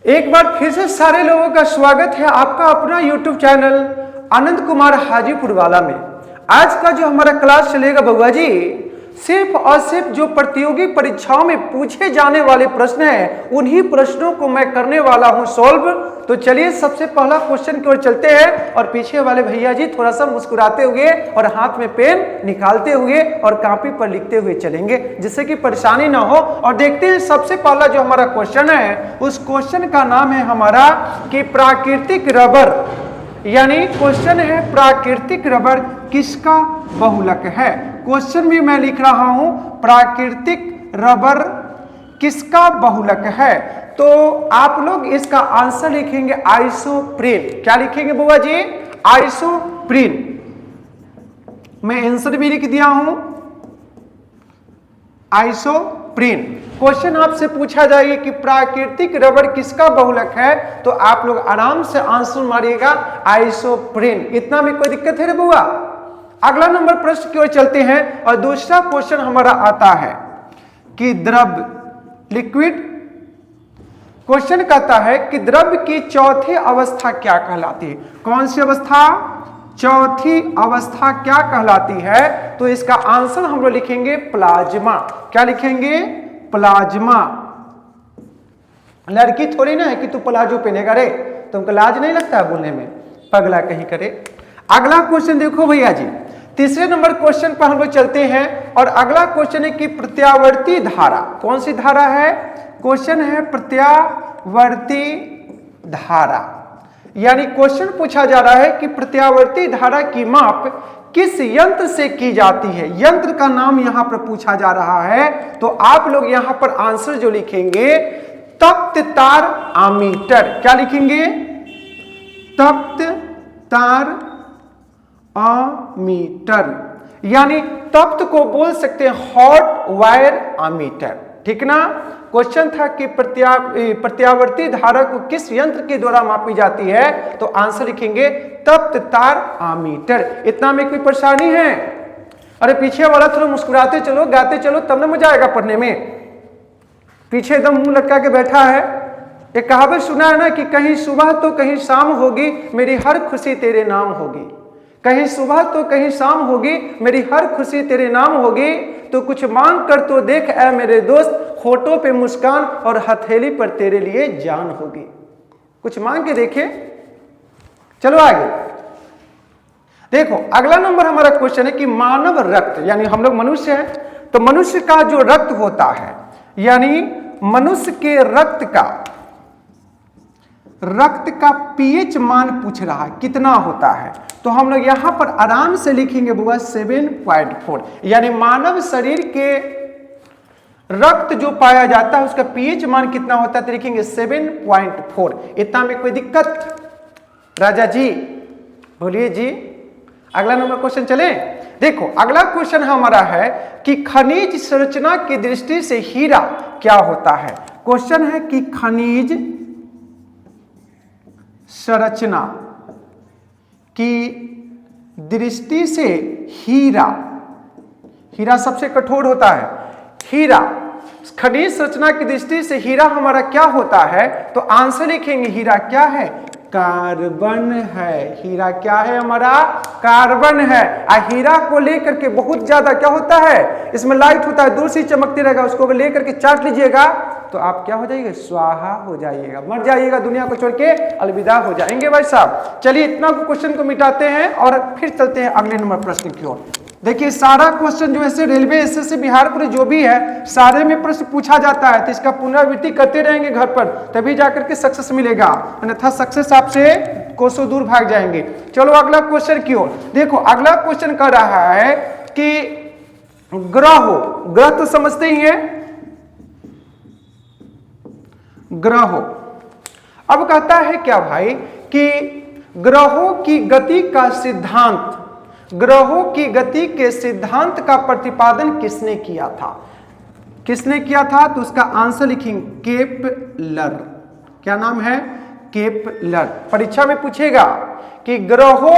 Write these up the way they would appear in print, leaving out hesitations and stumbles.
एक बार फिर से सारे लोगों का स्वागत है आपका अपना YouTube चैनल आनंद कुमार हाजीपुर वाला में। आज का जो हमारा क्लास चलेगा बउआ जी, सिर्फ और सिर्फ जो प्रतियोगी परीक्षाओं में पूछे जाने वाले प्रश्न हैं उन्हीं प्रश्नों को मैं करने वाला हूं सॉल्व। तो चलिए सबसे पहला क्वेश्चन की ओर चलते हैं और पीछे वाले भैया जी थोड़ा सा मुस्कुराते हुए और हाथ में पेन निकालते हुए और कॉपी पर लिखते हुए चलेंगे जिससे कि परेशानी ना हो। और देखते हैं सबसे पहला जो हमारा क्वेश्चन है उस क्वेश्चन का नाम है हमारा कि प्राकृतिक रबर, यानी क्वेश्चन है प्राकृतिक रबर किसका बहुलक है। क्वेश्चन भी मैं लिख रहा हूं प्राकृतिक रबर किसका बहुलक है। तो आप लोग इसका आंसर लिखेंगे आइसोप्रीन। क्या लिखेंगे बुआ जी? आइसोप्रीन। मैं आंसर भी लिख दिया हूं आइसोप्रीन। क्वेश्चन आपसे पूछा जाएगा कि प्राकृतिक रबर किसका बहुलक है तो आप लोग आराम से आंसर मारिएगा आइसोप्रीन। इतना में कोई दिक्कत है रे बुआ? अगला नंबर प्रश्न की ओर चलते हैं और दूसरा क्वेश्चन हमारा आता है कि द्रव लिक्विड। क्वेश्चन कहता है कि द्रव की चौथी अवस्था क्या कहलाती है। कौन सी अवस्था? चौथी अवस्था क्या कहलाती है? तो इसका आंसर हम लोग लिखेंगे प्लाज्मा। क्या लिखेंगे? प्लाज्मा। लड़की थोड़ी ना है कि तू प्लाजो पहनेगा रे, तुमको लाज नहीं लगता है बोलने में, पगला कहीं करे। अगला क्वेश्चन देखो भैया जी, तीसरे नंबर क्वेश्चन पर हम लोग चलते हैं और अगला क्वेश्चन है कि प्रत्यावर्ती धारा। कौन सी धारा है? क्वेश्चन है प्रत्यावर्ती धारा, यानी क्वेश्चन पूछा जा रहा है कि प्रत्यावर्ती धारा की माप किस यंत्र से की जाती है। यंत्र का नाम यहां पर पूछा जा रहा है। तो आप लोग यहां पर आंसर जो लिखेंगे तप्त तार आमीटर। क्या लिखेंगे? तप्त तार आमीटर, यानी तप्त को बोल सकते हैं हॉट वायर आमीटर। ठीक ना? क्वेश्चन था कि प्रत्यावर्ती धारा को किस यंत्र के द्वारा मापी जाती है तो आंसर लिखेंगे तप्त तार आमीटर। इतना में कोई परेशानी है? अरे पीछे वाला थोड़ा मुस्कुराते चलो, गाते चलो, तब ना मजा आएगा पढ़ने में। पीछे एकदम मुंह लटका के बैठा है। एक कहावत सुना है ना कि कहीं सुबह तो कहीं शाम होगी, मेरी हर खुशी तेरे नाम होगी। कहीं सुबह तो कहीं शाम होगी, मेरी हर खुशी तेरे नाम होगी। तो कुछ मांग कर तो देख ऐ मेरे दोस्त, होठों पे मुस्कान और हथेली पर तेरे लिए जान होगी। कुछ मांग के देखे। चलो आगे देखो, अगला नंबर हमारा क्वेश्चन है कि मानव रक्त, यानी हम लोग मनुष्य हैं तो मनुष्य का जो रक्त होता है, यानी मनुष्य के रक्त का पीएच मान पूछ रहा है कितना होता है। तो हम लोग यहां पर आराम से लिखेंगे बुआ 7.4, यानी मानव शरीर के रक्त जो पाया जाता है उसका पीएच मान कितना होता है तो लिखेंगे 7.4। इतना में कोई दिक्कत? राजा जी बोलिए जी। अगला नंबर क्वेश्चन चले। देखो अगला क्वेश्चन हमारा है कि खनिज संरचना की दृष्टि से हीरा क्या होता है। क्वेश्चन है कि खनिज संरचना की दृष्टि से हीरा सबसे कठोर होता है। हीरा खनिज संरचना की दृष्टि से हीरा हमारा क्या होता है तो आंसर लिखेंगे हीरा क्या है? कार्बन है। हीरा क्या है हमारा? कार्बन है। हीरा को लेकर के बहुत ज्यादा क्या होता है, इसमें लाइट होता है, दूर से चमकते रहेगा, उसको लेकर के चाट लीजिएगा तो आप क्या हो जाइएगा? स्वाहा हो जाइएगा, मर जाइएगा, दुनिया को छोड़ के अलविदा हो जाएंगे भाई साहब। चलिए इतना क्वेश्चन को मिटाते हैं और फिर चलते हैं अगले नंबर प्रश्न की ओर। देखिए सारा क्वेश्चन जो है रेलवे एसएससी बिहार पूरे जो भी है सारे में प्रश्न पूछा जाता है, तो इसका पुनरावृत्ति करते रहेंगे घर पर, तभी जाकर के सक्सेस मिलेगा, अन्यथा सक्सेस आपसे कोसों दूर भाग जाएंगे। चलो अगला क्वेश्चन की ओर देखो। अगला क्वेश्चन कर रहा है कि ग्रह तो समझते ही है, ग्रहों। अब कहता है क्या भाई कि ग्रहों की गति का सिद्धांत, ग्रहों की गति के सिद्धांत का प्रतिपादन किसने किया था? किसने किया था तो उसका आंसर लिखेंगे केपलर। क्या नाम है? केपलर। परीक्षा में पूछेगा कि ग्रहों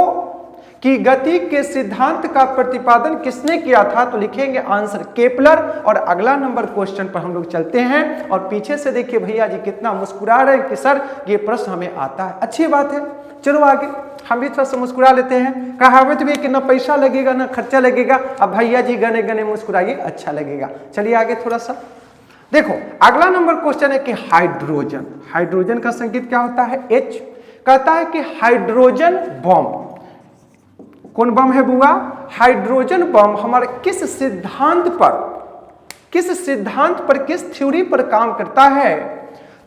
कि गति के सिद्धांत का प्रतिपादन किसने किया था? तो लिखेंगे आंसर केपलर। और अगला नंबर क्वेश्चन पर हम लोग चलते हैं और पीछे से देखिए भैया जी कितना मुस्कुरा रहे हैं कि सर ये प्रश्न हमें आता है। अच्छी बात है, चलो आगे हम भी थोड़ा सा मुस्कुरा लेते हैं। कहावत भी कि ना पैसा लगेगा ना खर्चा लगेगा, अब भैया जी गने गने मुस्कुराइए, अच्छा लगेगा। चलिए आगे थोड़ा सा देखो, अगला नंबर क्वेश्चन है कि हाइड्रोजन, हाइड्रोजन का संकेत क्या होता है? H। कहता है कि हाइड्रोजन बम, कौन बम है बुआ? हाइड्रोजन बम हमारे किस सिद्धांत पर, किस थ्योरी पर काम करता है?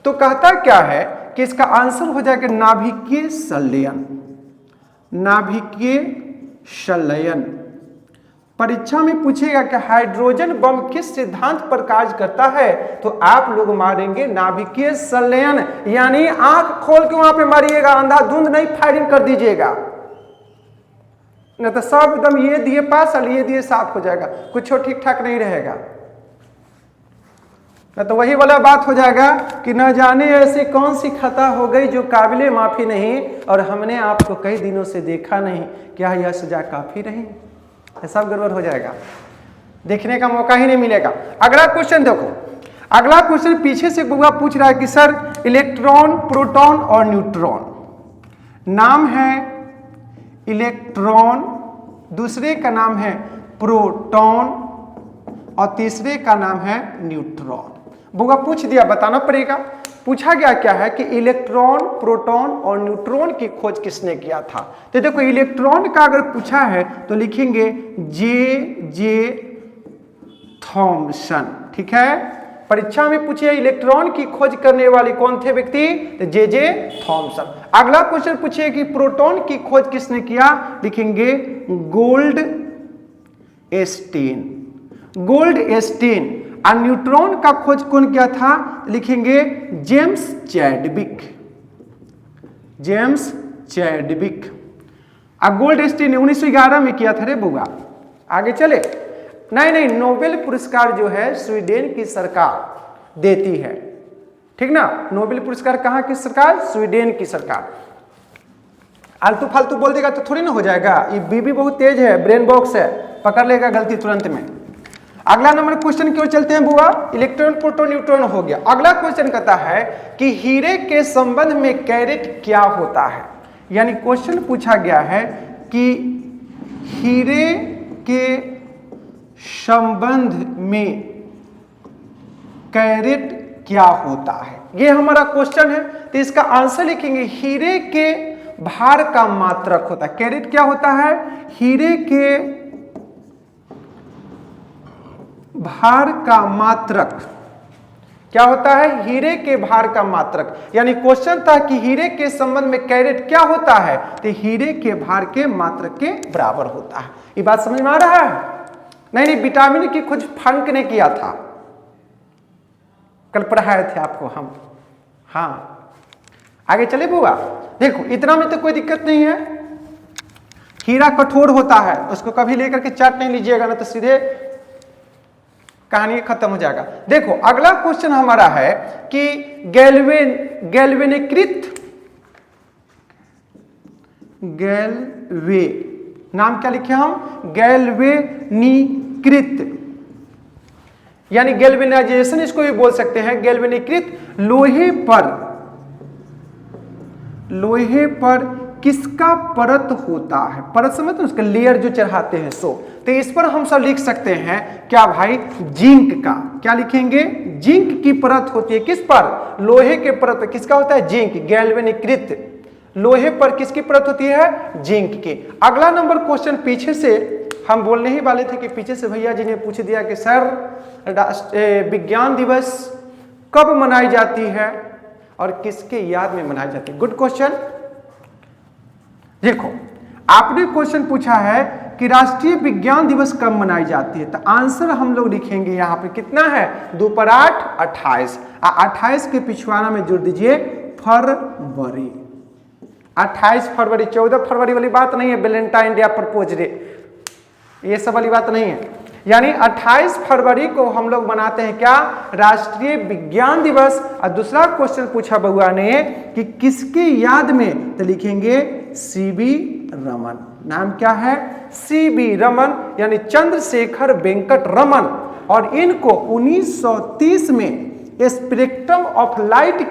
तो कहता क्या है कि इसका आंसर हो जाएगा नाभिकीय संलयन, नाभिकीय संलयन। परीक्षा में पूछेगा कि हाइड्रोजन बम किस सिद्धांत पर कार्य करता है, तो आप लोग मारेंगे नाभिकीय संलयन, यानी आंख खोल के वहां पे मारिएगा, अंधाधुंध नहीं फायरिंग कर दीजिएगा, नहीं तो सब एकदम ये दिए पास और ये दिए साफ हो जाएगा, कुछ ठीक ठाक नहीं रहेगा। न तो वही वाला बात हो जाएगा कि न जाने ऐसी कौन सी खता हो गई जो काबिले माफी नहीं, और हमने आपको कई दिनों से देखा नहीं, क्या यह सजा काफी नहीं? सब गड़बड़ हो जाएगा, देखने का मौका ही नहीं मिलेगा। अगला क्वेश्चन देखो, अगला क्वेश्चन पीछे से बुआ पूछ रहा है कि सर इलेक्ट्रॉन, प्रोटॉन और न्यूट्रॉन, नाम है इलेक्ट्रॉन, दूसरे का नाम है प्रोटॉन और तीसरे का नाम है न्यूट्रॉन। बुआ पूछ दिया, बताना पड़ेगा। पूछा गया क्या है कि इलेक्ट्रॉन, प्रोटॉन और न्यूट्रॉन की खोज किसने किया था? तो देखो इलेक्ट्रॉन का अगर पूछा है तो लिखेंगे जे थॉमसन, ठीक है। परीक्षा में पूछे इलेक्ट्रॉन की खोज करने वाले कौन थे व्यक्ति? तो जे थॉमसन। अगला क्वेश्चन पूछे कि प्रोटॉन की खोज किसने किया? लिखेंगे गोल्ड एस्टीन, गोल्ड एस्टीन। और न्यूट्रॉन का खोज कौन किया था? लिखेंगे जेम्स चैडविक, जेम्स चैडविक। और गोल्ड एस्टीन ने 1911 में किया था रे बुआ। आगे चले, नहीं, नोबेल पुरस्कार जो है स्वीडन की सरकार देती है, ठीक ना। नोबेल पुरस्कार कहाँ की सरकार? स्वीडन की सरकार। आलतू फालतू बोल देगा तो थोड़ी ना हो जाएगा, ये बीबी बहुत तेज है, ब्रेन बॉक्स है, पकड़ लेगा गलती तुरंत में। अगला नंबर क्वेश्चन की ओर चलते हैं बुआ। इलेक्ट्रॉन, प्रोटॉन, न्यूट्रॉन हो गया। अगला क्वेश्चन कहता है कि हीरे के संबंध में कैरेट क्या होता है? यानी क्वेश्चन पूछा गया है कि हीरे के संबंध में कैरेट क्या होता है, ये हमारा क्वेश्चन है। तो इसका आंसर लिखेंगे हीरे के भार का मात्रक होता है। कैरेट क्या होता है? हीरे के भार का मात्रक क्या होता है? हीरे के भार का मात्रक। यानी क्वेश्चन था कि हीरे के संबंध में कैरेट क्या होता है, तो हीरे के भार के मात्रक के बराबर होता है। ये बात समझ में आ रहा है? नहीं, विटामिन की खोज फंक ने किया था, कल पढ़ाए थे आपको हम। हाँ, आगे चले बुआ। देखो इतना में तो कोई दिक्कत नहीं है। हीरा कठोर होता है, उसको कभी लेकर के चाट नहीं लीजिएगा, ना तो सीधे कहानी खत्म हो जाएगा। देखो अगला क्वेश्चन हमारा है कि गैल्वेनीकृत, गैल्वे नाम क्या लिखे हम? गैल्वेनीकृत, यानी गैल्वेनाइजेशन इसको भी बोल सकते हैं। गैल्वेनीकृत लोहे पर किसका परत होता है? परत समझते हैं, उसका लेयर जो चढ़ाते हैं सो। तो इस पर हम सब लिख सकते हैं क्या भाई? जिंक का। क्या लिखेंगे? जिंक की परत होती है। किस पर? लोहे के परत पर किसका होता है? जिंक। गैल्वेनीकृत लोहे पर किसकी परत होती है? जिंक की। अगला नंबर क्वेश्चन पीछे से हम बोलने ही वाले थे कि पीछे से भैया जी ने पूछ दिया कि सर विज्ञान दिवस कब मनाई जाती है और किसके याद में मनाई जाती है? Good question. देखो आपने क्वेश्चन पूछा है कि राष्ट्रीय विज्ञान दिवस कब मनाई जाती है, तो आंसर हम लोग लिखेंगे यहाँ पे कितना है? 2 पर 8 28। 28 के पिछवाड़ा में जोड़ दीजिए फरवरी। 28 फरवरी, 14 फरवरी वाली बात नहीं है, वैलेंटाइन डे प्रपोज डे, ये सब वाली बात नहीं है। यानी 28 फरवरी को हम लोग मनाते हैं क्या? राष्ट्रीय विज्ञान दिवस। और दूसरा क्वेश्चन पूछा बउआ ने कि किसके याद में, तो लिखेंगे सीबी रमन। नाम क्या है? CB रमन यानी चंद्रशेखर वेंकट रमन। और इनको 1930 में स्पेक्ट्रम ऑफ लाइट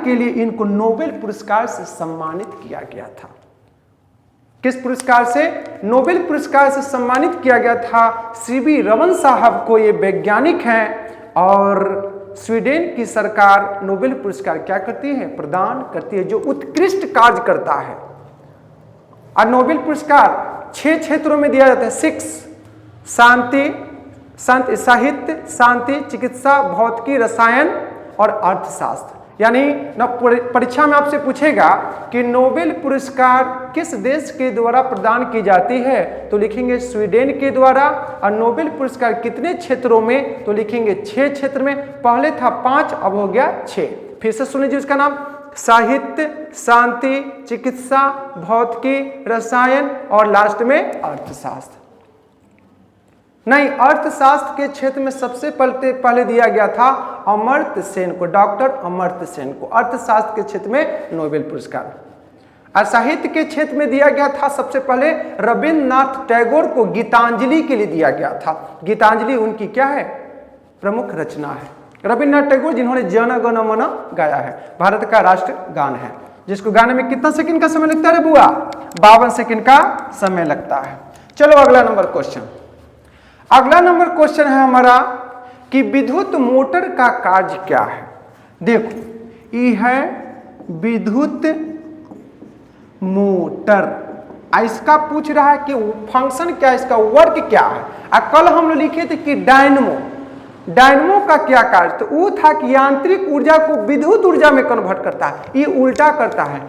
के लिए इनको नोबेल पुरस्कार से सम्मानित किया गया था। किस पुरस्कार से? नोबेल पुरस्कार से सम्मानित किया गया था। CB रमन साहब को, ये वैज्ञानिक हैं और स्वीडन की सरकार नोबेल पुरस्कार क्या करती है? प्रदान करती है, जो उत्कृष्ट कार्य करता है। और नोबेल पुरस्कार 6 क्षेत्रों में दिया जाता है। 6 साहित्य, शांति, चिकित्सा, भौतिकी, रसायन और अर्थशास्त्र। यानी न परीक्षा में आपसे पूछेगा कि नोबेल पुरस्कार किस देश के द्वारा प्रदान की जाती है, तो लिखेंगे स्वीडन के द्वारा। और नोबेल पुरस्कार कितने क्षेत्रों में, तो लिखेंगे 6 क्षेत्र में। पहले था 5, अब हो गया 6। फिर से सुन लीजिए उसका नाम: साहित्य, शांति, चिकित्सा, भौतिकी, रसायन और लास्ट में अर्थशास्त्र। नहीं, अर्थशास्त्र के क्षेत्र में सबसे पहले दिया गया था अमर्त्य सेन को, डॉक्टर अमर्त्य सेन को अर्थशास्त्र के क्षेत्र में नोबेल पुरस्कार। और साहित्य के क्षेत्र में दिया गया था सबसे पहले रविन्द्रनाथ टैगोर को गीतांजलि के लिए दिया गया था। गीतांजलि उनकी क्या है? प्रमुख रचना है। रविन्द्रनाथ टैगोर जिन्होंने जन गण मन गाया है, भारत का राष्ट्र गान है, जिसको गाने में कितना सेकंड का समय लगता है रे बुआ? 52 सेकंड का समय लगता है। चलो अगला नंबर क्वेश्चन। अगला नंबर क्वेश्चन है हमारा कि विद्युत मोटर का कार्य क्या है? देखो, ये है विद्युत मोटर। इसका पूछ रहा है कि फंक्शन क्या है, इसका वर्क क्या है। कल हम लोग लिखे थे कि डायनमो का क्या कार्य, तो वो था कि यांत्रिक ऊर्जा को विद्युत ऊर्जा में कन्वर्ट करता है। ये उल्टा करता है,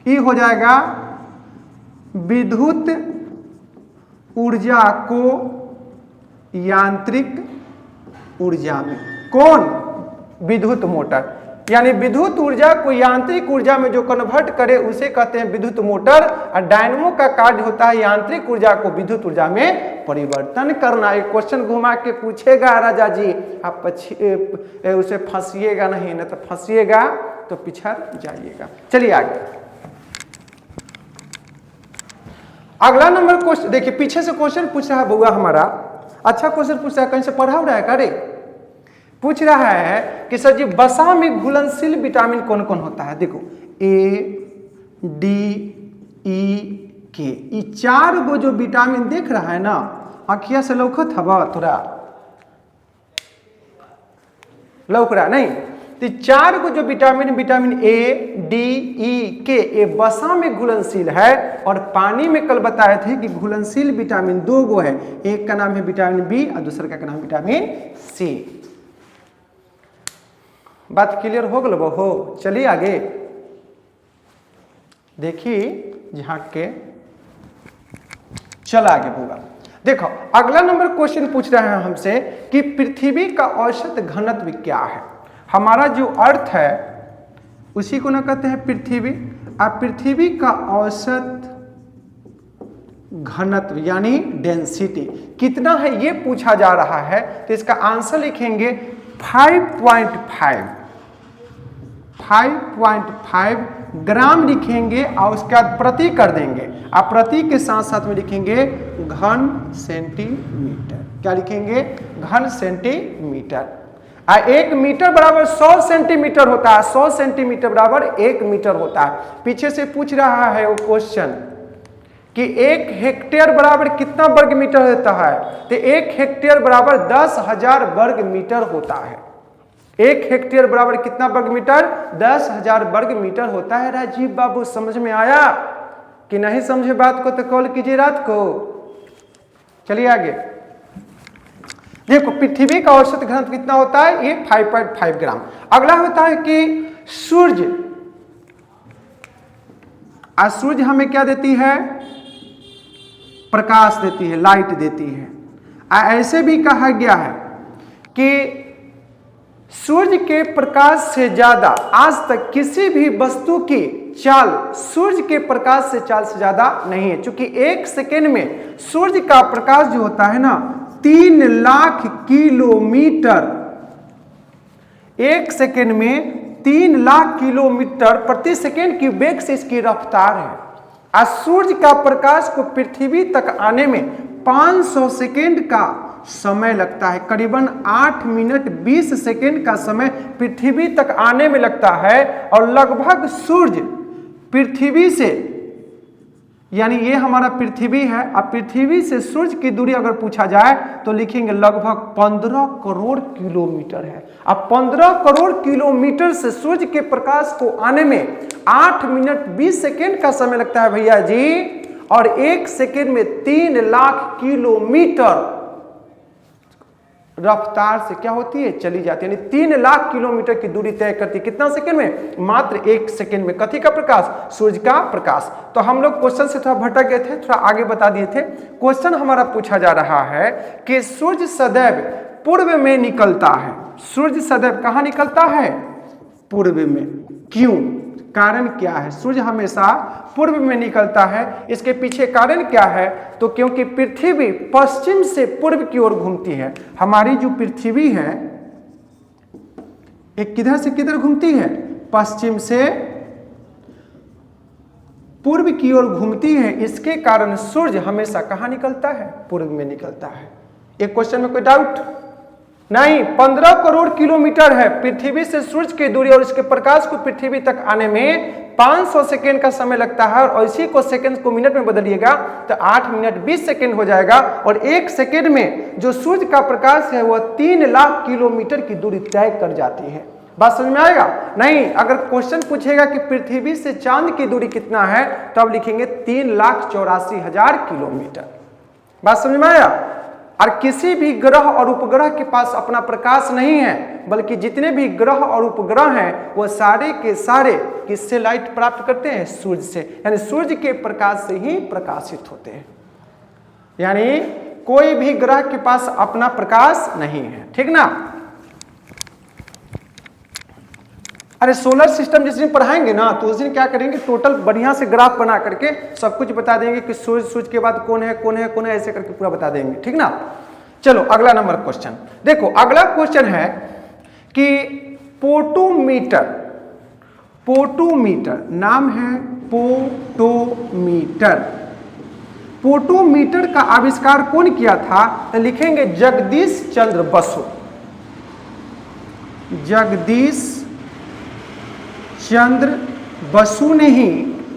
ये हो जाएगा विद्युत ऊर्जा को यांत्रिक ऊर्जा में। कौन? विद्युत मोटर। यानी विद्युत ऊर्जा को यांत्रिक ऊर्जा में जो कन्वर्ट करे उसे कहते हैं विद्युत मोटर। और डायनमो का कार्य होता है यांत्रिक ऊर्जा को विद्युत ऊर्जा में परिवर्तन करना। एक क्वेश्चन घुमा के पूछेगा राजा जी, आप उसे फंसिएगा नहीं, ना तो फंसिएगा तो पिछड़ जाइएगा। चलिए आगे। अगला नंबर क्वेश्चन देखिए, पीछे से क्वेश्चन पूछ रहा है बुआ हमारा, अच्छा क्वेश्चन पूछ रहा है, कहीं से पढ़ा हो रहा है? करे पूछ रहा है कि सर जी वसा में घुलनशील विटामिन कौन कौन होता है? देखो A, D, E, K, ये 4 गो जो विटामिन देख रहा है ना, आँखिया से लौकत हवा थोड़ा लौक रहा नहीं, तो 4 गो जो vitamin A, D, E, K, ये वसा में घुलनशील है। और पानी में कल बताए थे कि घुलनशील विटामिन 2 गो है, एक का नाम है विटामिन B और दूसरे का नाम है विटामिन C। बात क्लियर हो गल हो? चलिए आगे देखिए, झांक के चल आगे होगा। देखो अगला नंबर क्वेश्चन पूछ रहे हैं हमसे कि पृथ्वी का औसत घनत्व क्या है? हमारा जो अर्थ है उसी को ना कहते हैं पृथ्वी। अब पृथ्वी का औसत घनत्व यानी डेंसिटी कितना है ये पूछा जा रहा है, तो इसका आंसर लिखेंगे 5.5 ग्राम लिखेंगे और उसके बाद प्रति कर देंगे। आप प्रति के साथ साथ में लिखेंगे घन सेंटीमीटर। क्या लिखेंगे? घन सेंटीमीटर। 1 मीटर बराबर 100 सेंटीमीटर होता है। 100 सेंटीमीटर बराबर 1 मीटर होता है। पीछे से पूछ रहा है वो क्वेश्चन कि 1 हेक्टेयर बराबर कितना वर्ग मीटर होता है, तो 1 हेक्टेयर बराबर 10,000 वर्ग मीटर होता है। 1 हेक्टेयर बराबर कितना वर्ग मीटर? 10,000 वर्ग मीटर होता है। राजीव बाबू समझ में आया कि नहीं समझे बात को तो कॉल कीजिए रात को। चलिए आगे देखो, पृथ्वी का औसत घनत्व कितना होता है? ये 5.5 ग्राम। अगला होता है कि सूर्य हमें क्या देती है? प्रकाश देती है, लाइट देती है। ऐसे भी कहा गया है कि सूर्य के प्रकाश से ज्यादा आज तक किसी भी वस्तु की चाल सूर्य के प्रकाश से चाल से ज्यादा नहीं है, क्योंकि 1 सेकेंड में सूर्य का प्रकाश जो होता है ना 3 लाख किलोमीटर, 1 सेकेंड में 3 लाख किलोमीटर प्रति सेकेंड की वेग से इसकी रफ्तार है। आज सूर्य का प्रकाश को पृथ्वी तक आने में 500 सेकेंड का समय लगता है। करीबन 8 मिनट 20 सेकेंड का समय पृथ्वी तक आने में लगता है और लगभग सूर्य पृथ्वी से, यानी ये हमारा पृथ्वी है, अब पृथ्वी से सूर्य की दूरी अगर पूछा जाए तो लिखेंगे लगभग 15 करोड़ किलोमीटर है। अब 15 करोड़ किलोमीटर से सूर्य के प्रकाश को आने में 8 मिनट 20 सेकेंड का समय लगता है भैया जी, और 1 सेकेंड में 3 लाख किलोमीटर रफ्तार से क्या होती है, चली जाती है। यानी 3 लाख किलोमीटर की दूरी तय करती है कितना सेकंड में, मात्र 1 सेकंड में। कथी का प्रकाश, सूर्य का प्रकाश। तो हम लोग क्वेश्चन से थोड़ा भटक गए थे, थोड़ा आगे बता दिए थे। क्वेश्चन हमारा पूछा जा रहा है कि सूर्य सदैव पूर्व में निकलता है। सूर्य सदैव कहां निकलता है, पूर्व में। क्यों, कारण क्या है, सूर्य हमेशा पूर्व में निकलता है, इसके पीछे कारण क्या है, तो क्योंकि पृथ्वी पश्चिम से पूर्व की ओर घूमती है। हमारी जो पृथ्वी है एक किधर से किधर घूमती है, पश्चिम से पूर्व की ओर घूमती है, इसके कारण सूर्य हमेशा कहां निकलता है, पूर्व में निकलता है। एक क्वेश्चन में कोई डाउट नहीं। 15 करोड़ किलोमीटर है पृथ्वी से सूर्य की दूरी, और इसके प्रकाश को पृथ्वी तक आने में 500 सेकेंड का समय लगता है, और इसी को सेकेंड को मिनट में बदलिएगा तो 8 मिनट 20 सेकेंड हो जाएगा, और 1 सेकेंड में जो सूर्य का प्रकाश है वह 3 लाख किलोमीटर की दूरी तय कर जाती है। बात समझ में आएगा नहीं। अगर क्वेश्चन पूछेगा कि पृथ्वी से चांद की दूरी कितना है, तो अब लिखेंगे 3,84,000 किलोमीटर। बात समझ में आया। और किसी भी ग्रह और उपग्रह के पास अपना प्रकाश नहीं है, बल्कि जितने भी ग्रह और उपग्रह हैं वो सारे के सारे किससे लाइट प्राप्त करते हैं, सूर्य से। यानी सूर्य के प्रकाश से ही प्रकाशित होते हैं। यानी कोई भी ग्रह के पास अपना प्रकाश नहीं है, ठीक ना। अरे सोलर सिस्टम जिस दिन पढ़ाएंगे ना, तो उस दिन क्या करेंगे, टोटल बढ़िया से ग्राफ बना करके सब कुछ बता देंगे कि सूर्य के बाद कौन है कौन है कौन है, ऐसे करके पूरा बता देंगे, ठीक ना। चलो अगला नंबर क्वेश्चन देखो। अगला क्वेश्चन है कि पोटोमीटर, पोटोमीटर नाम है पोटोमीटर। पोटोमीटर का आविष्कार कौन किया था, तो लिखेंगे जगदीश चंद्र बसु। जगदीश चंद्र बसु ने ही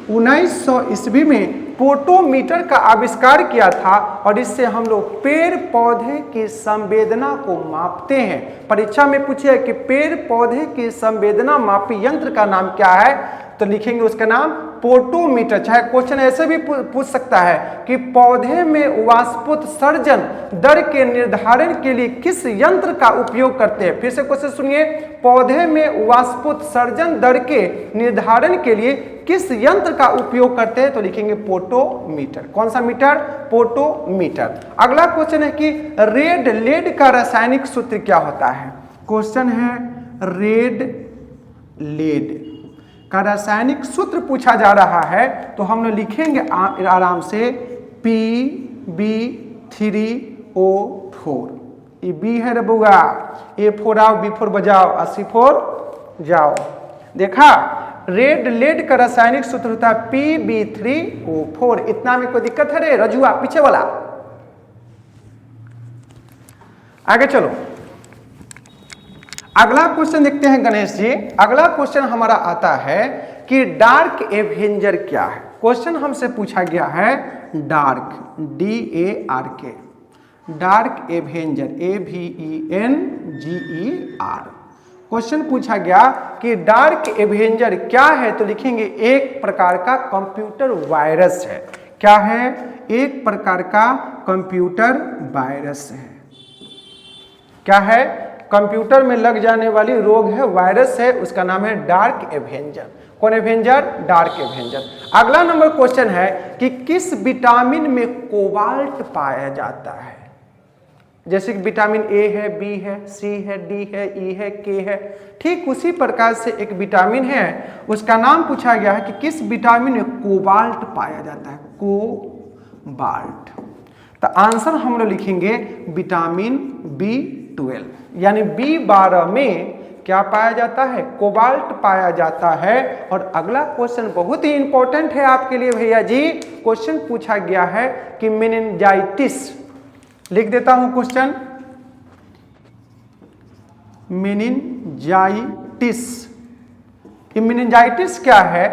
1900 ईस्वी में पोटोमीटर का आविष्कार किया था, और इससे हम लोग पेड़ पौधे की संवेदना को मापते हैं। परीक्षा में पूछे कि पेड़ पौधे की संवेदना मापी यंत्र का नाम क्या है, तो लिखेंगे उसका नाम पोटोमीटर। चाहे क्वेश्चन ऐसे भी पूछ सकता है कि पौधे में वाष्पोत्सर्जन दर के निर्धारण के लिए किस यंत्र का उपयोग करते हैं। फिर से क्वेश्चन सुनिए, पौधे में वाष्पोत्सर्जन दर के निर्धारण के लिए किस यंत्र का उपयोग करते हैं, तो लिखेंगे पोटोमीटर। कौन सा मीटर, पोटोमीटर। अगला क्वेश्चन है कि रेड लेड का रासायनिक सूत्र क्या होता है। क्वेश्चन है रेड लेड का रासायनिक सूत्र पूछा जा रहा है, तो हम लोग लिखेंगे आराम से PB3O4। ये बी है रे बुआ, A4 आओ, B4 बजाओ, C4 जाओ। देखा, रेड लेड का रासायनिक सूत्र होता है PB3O4। इतना में कोई दिक्कत है रे रजुआ, पीछे वाला। आगे चलो, अगला क्वेश्चन देखते हैं गणेश जी। अगला क्वेश्चन हमारा आता है कि डार्क एवेंजर क्या है। क्वेश्चन हमसे पूछा गया है dark, DARK, dark Avenger, AVENGER। Question पूछा गया कि डार्क एवेंजर क्या है, तो लिखेंगे एक प्रकार का कंप्यूटर वायरस है। क्या है, एक प्रकार का कंप्यूटर वायरस है। क्या है, कंप्यूटर में लग जाने वाली रोग है, वायरस है, उसका नाम है डार्क एवेंजर। कौन एवेंजर, डार्क एवेंजर। अगला नंबर क्वेश्चन है कि किस विटामिन में कोबाल्ट पाया जाता है। जैसे कि विटामिन ए है, बी है, सी है, डी है, ई है, के है, ठीक उसी प्रकार से एक विटामिन है, उसका नाम पूछा गया है कि किस विटामिन में कोबाल्ट पाया जाता है, कोबाल्ट। तो आंसर हम लोग लिखेंगे विटामिन B12, यानी B12 में क्या पाया जाता है? कोबाल्ट पाया जाता है। और अगला क्वेश्चन बहुत ही इंपॉर्टेंट है आपके लिए भैया जी। क्वेश्चन पूछा गया है कि मेनिंजाइटिस, लिख देता हूं क्वेश्चन, मेनिंजाइटिस। ये मेनिंजाइटिस क्या है?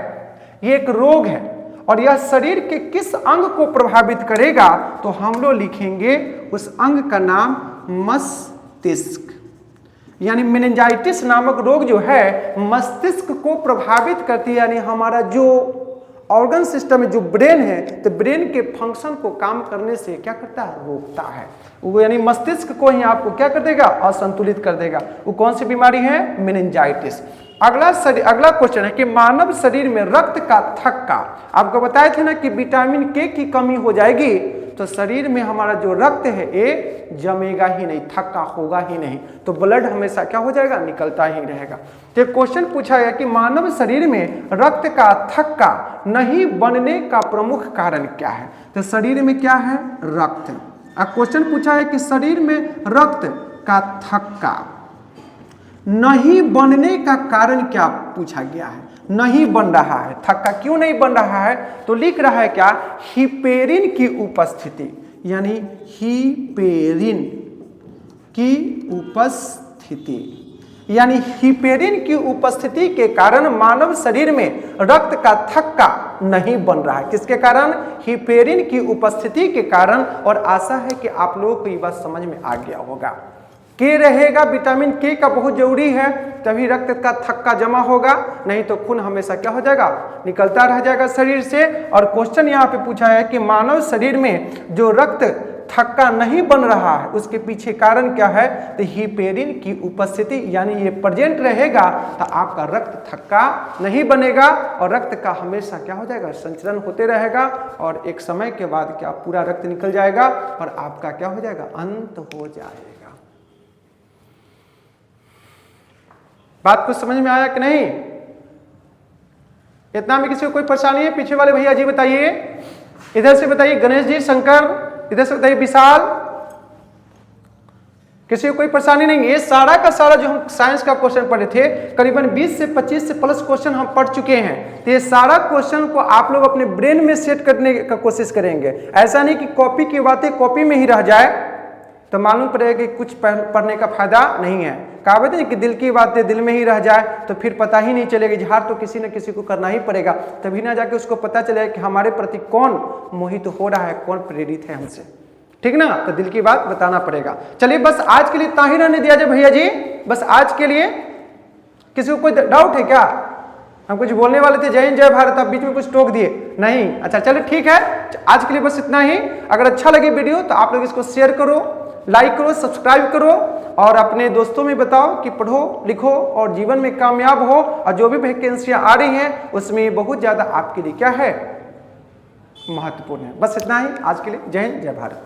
ये एक रोग है और यह शरीर के किस अंग को प्रभावित करेगा? तो हम लोग लिखेंगे उस अंग का नाम मस्तिष्क। यानी मेनिंजाइटिस नामक रोग जो है मस्तिष्क को प्रभावित करती है, यानी हमारा जो ऑर्गन सिस्टम है, जो ब्रेन है, तो ब्रेन के फंक्शन को काम करने से क्या करता है? रोकता है वो, यानी मस्तिष्क को ही आपको क्या कर देगा? असंतुलित कर देगा। वो कौन सी बीमारी है? मेनिंजाइटिस। अगला क्वेश्चन है कि मानव शरीर में रक्त का थक्का, आपको बताए थे ना कि विटामिन के की कमी हो जाएगी तो शरीर में हमारा जो रक्त है ये जमेगा ही नहीं, थक्का होगा ही नहीं, तो ब्लड हमेशा क्या हो जाएगा? निकलता ही रहेगा। तो क्वेश्चन पूछा गया कि मानव शरीर में रक्त का थक्का नहीं बनने का प्रमुख कारण क्या है? तो शरीर में क्या है? रक्त। अब क्वेश्चन पूछा है कि शरीर में रक्त का थक्का नहीं बनने का कारण क्या पूछा गया है? नहीं बन रहा है, थक्का क्यों नहीं बन रहा है? तो लिख रहा है क्या? हिपेरिन की उपस्थिति, यानी हिपेरिन की उपस्थिति, यानी हिपेरिन की उपस्थिति के कारण मानव शरीर में रक्त का थक्का नहीं बन रहा है। किसके कारण? हिपेरिन की उपस्थिति के कारण। और आशा है कि आप लोगों को ये बात समझ में आ गया होगा। के रहेगा, विटामिन के का बहुत जरूरी है, तभी रक्त का थक्का जमा होगा, नहीं तो खून हमेशा क्या हो जाएगा? निकलता रह जाएगा शरीर से। और क्वेश्चन यहाँ पे पूछा है कि मानव शरीर में जो रक्त थक्का नहीं बन रहा है उसके पीछे कारण क्या है? तो हिपेरिन की उपस्थिति, यानी ये प्रेजेंट रहेगा तो आपका रक्त थक्का नहीं बनेगा और रक्त का हमेशा क्या हो जाएगा? संचरण होते रहेगा और एक समय के बाद क्या पूरा रक्त निकल जाएगा और आपका क्या हो जाएगा? अंत हो जाएगा। बात कुछ समझ में आया कि नहीं? इतना में किसी को कोई परेशानी है? पीछे वाले भैया जी बताइए, इधर से बताइए, गणेश जी, शंकर, इधर से बताइए, विशाल, किसी को कोई परेशानी नहीं? ये सारा का सारा जो हम साइंस का क्वेश्चन पढ़े थे, करीबन 20 से 25 से प्लस क्वेश्चन हम पढ़ चुके हैं। तो ये सारा क्वेश्चन को आप लोग अपने ब्रेन में सेट करने का कोशिश करेंगे। ऐसा नहीं कि कॉपी की बातें कॉपी में ही रह जाए तो मालूम पड़ेगा कि कुछ पढ़ने का फायदा नहीं है। कहावत है कि दिल की बातें दिल में ही रह जाए तो फिर पता ही नहीं चलेगा। इजहार तो किसी न किसी को करना ही पड़ेगा, तभी ना जाके उसको पता चलेगा कि हमारे प्रति कौन मोहित हो रहा है, कौन प्रेरित है हमसे, ठीक ना? तो दिल की बात बताना पड़ेगा। चलिए बस आज के लिए इतना ही रहने दिया जाए भैया जी, बस आज के लिए। किसी को कोई डाउट है क्या? हम कुछ बोलने वाले थे, जय हिंद जय भारत, आप बीच में कुछ टोक दिए नहीं? अच्छा चलिए ठीक है, आज के लिए बस इतना ही। अगर अच्छा लगे वीडियो तो आप लोग इसको शेयर करो, लाइक करो, सब्सक्राइब करो और अपने दोस्तों में बताओ कि पढ़ो लिखो और जीवन में कामयाब हो। और जो भी वैकेंसियां आ रही हैं उसमें बहुत ज़्यादा आपके लिए क्या है? महत्वपूर्ण है। बस इतना ही आज के लिए। जय हिंद जय भारत।